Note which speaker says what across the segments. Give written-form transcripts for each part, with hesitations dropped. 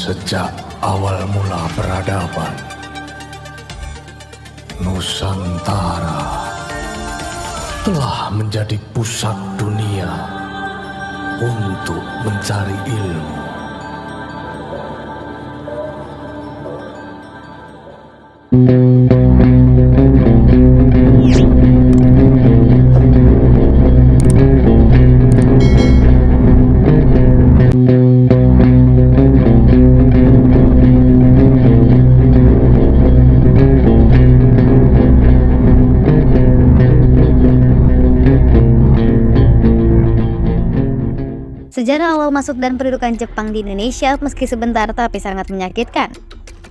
Speaker 1: Sejak awal mula peradaban, Nusantara telah menjadi pusat dunia untuk mencari ilmu.
Speaker 2: Sejarah awal masuk dan pendudukan Jepang di Indonesia meski sebentar tapi sangat menyakitkan.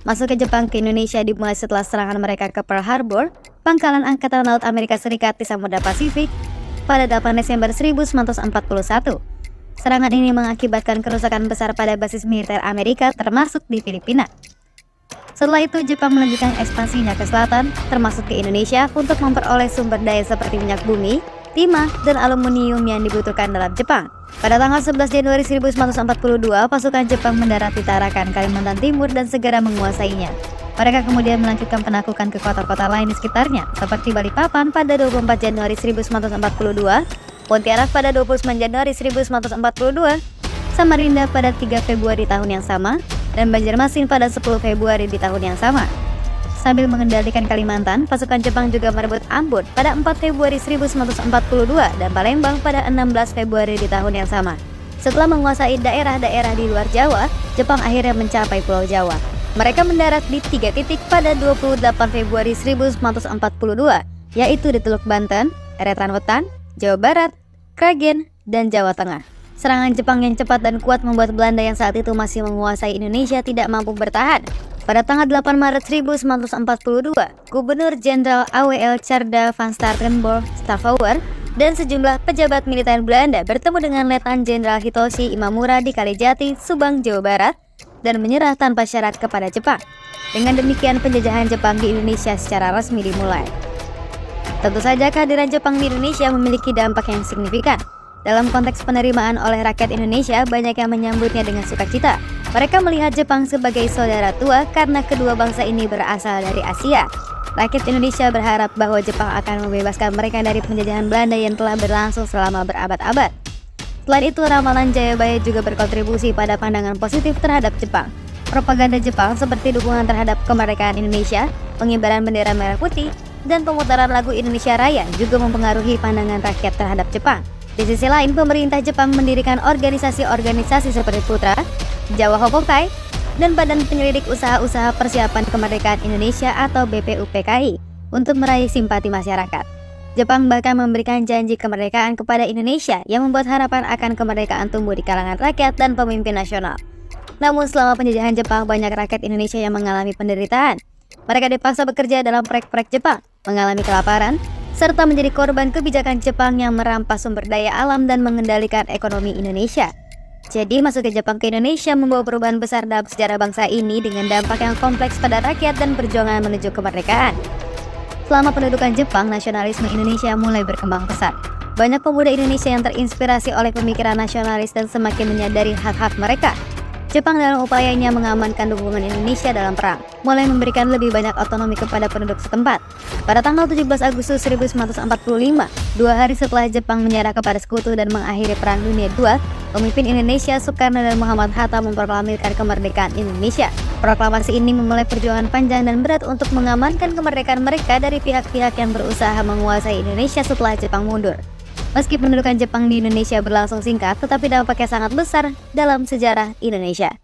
Speaker 2: Masuk ke Jepang ke Indonesia dimulai setelah serangan mereka ke Pearl Harbor, pangkalan Angkatan Laut Amerika Serikat di Samudra Pasifik, pada 8 Desember 1941. Serangan ini mengakibatkan kerusakan besar pada basis militer Amerika termasuk di Filipina. Setelah itu Jepang melanjutkan ekspansinya ke selatan, termasuk ke Indonesia untuk memperoleh sumber daya seperti minyak bumi, timah, dan aluminium yang dibutuhkan dalam Jepang. Pada tanggal 11 Januari 1942, pasukan Jepang mendarat di Tarakan, Kalimantan Timur dan segera menguasainya. Mereka kemudian melanjutkan penaklukan ke kota-kota lain di sekitarnya, seperti Balikpapan pada 24 Januari 1942, Pontianak pada 29 Januari 1942, Samarinda pada 3 Februari tahun yang sama, dan Banjarmasin pada 10 Februari di tahun yang sama. Sambil mengendalikan Kalimantan, pasukan Jepang juga merebut Ambon pada 4 Februari 1942 dan Palembang pada 16 Februari di tahun yang sama. Setelah menguasai daerah-daerah di luar Jawa, Jepang akhirnya mencapai Pulau Jawa. Mereka mendarat di 3 titik pada 28 Februari 1942, yaitu di Teluk Banten, Eretan Wetan, Jawa Barat, Kragen, dan Jawa Tengah. Serangan Jepang yang cepat dan kuat membuat Belanda yang saat itu masih menguasai Indonesia tidak mampu bertahan. Pada tanggal 8 Maret 1942, Gubernur Jenderal AWL Tjarda van Starkenborgh Stavover dan sejumlah pejabat militer Belanda bertemu dengan Letnan Jenderal Hitoshi Imamura di Kalijati, Subang, Jawa Barat, dan menyerah tanpa syarat kepada Jepang. Dengan demikian, penjajahan Jepang di Indonesia secara resmi dimulai. Tentu saja kehadiran Jepang di Indonesia memiliki dampak yang signifikan. Dalam konteks penerimaan oleh rakyat Indonesia, banyak yang menyambutnya dengan sukacita. Mereka melihat Jepang sebagai saudara tua karena kedua bangsa ini berasal dari Asia. Rakyat Indonesia berharap bahwa Jepang akan membebaskan mereka dari penjajahan Belanda yang telah berlangsung selama berabad-abad. Selain itu, ramalan Jayabaya juga berkontribusi pada pandangan positif terhadap Jepang. Propaganda Jepang seperti dukungan terhadap kemerdekaan Indonesia, pengibaran bendera merah putih, dan pemutaran lagu Indonesia Raya juga mempengaruhi pandangan rakyat terhadap Jepang. Di sisi lain, pemerintah Jepang mendirikan organisasi-organisasi seperti Putra, Jawa Hopokai, dan Badan Penyelidik Usaha-Usaha Persiapan Kemerdekaan Indonesia atau BPUPKI untuk meraih simpati masyarakat. Jepang bahkan memberikan janji kemerdekaan kepada Indonesia yang membuat harapan akan kemerdekaan tumbuh di kalangan rakyat dan pemimpin nasional. Namun selama penjajahan Jepang, banyak rakyat Indonesia yang mengalami penderitaan. Mereka dipaksa bekerja dalam proyek-proyek Jepang, mengalami kelaparan, serta menjadi korban kebijakan Jepang yang merampas sumber daya alam dan mengendalikan ekonomi Indonesia. Jadi masuknya Jepang ke Indonesia membawa perubahan besar dalam sejarah bangsa ini dengan dampak yang kompleks pada rakyat dan perjuangan menuju kemerdekaan. Selama pendudukan Jepang, nasionalisme Indonesia mulai berkembang pesat. Banyak pemuda Indonesia yang terinspirasi oleh pemikiran nasionalis dan semakin menyadari hak-hak mereka. Jepang dalam upayanya mengamankan dukungan Indonesia dalam perang, mulai memberikan lebih banyak otonomi kepada penduduk setempat. Pada tanggal 17 Agustus 1945, 2 hari setelah Jepang menyerah kepada sekutu dan mengakhiri Perang Dunia II, pemimpin Indonesia Soekarno dan Muhammad Hatta memproklamirkan kemerdekaan Indonesia. Proklamasi ini memulai perjuangan panjang dan berat untuk mengamankan kemerdekaan mereka dari pihak-pihak yang berusaha menguasai Indonesia setelah Jepang mundur. Meski pendudukan Jepang di Indonesia berlangsung singkat, tetapi dampaknya sangat besar dalam sejarah Indonesia.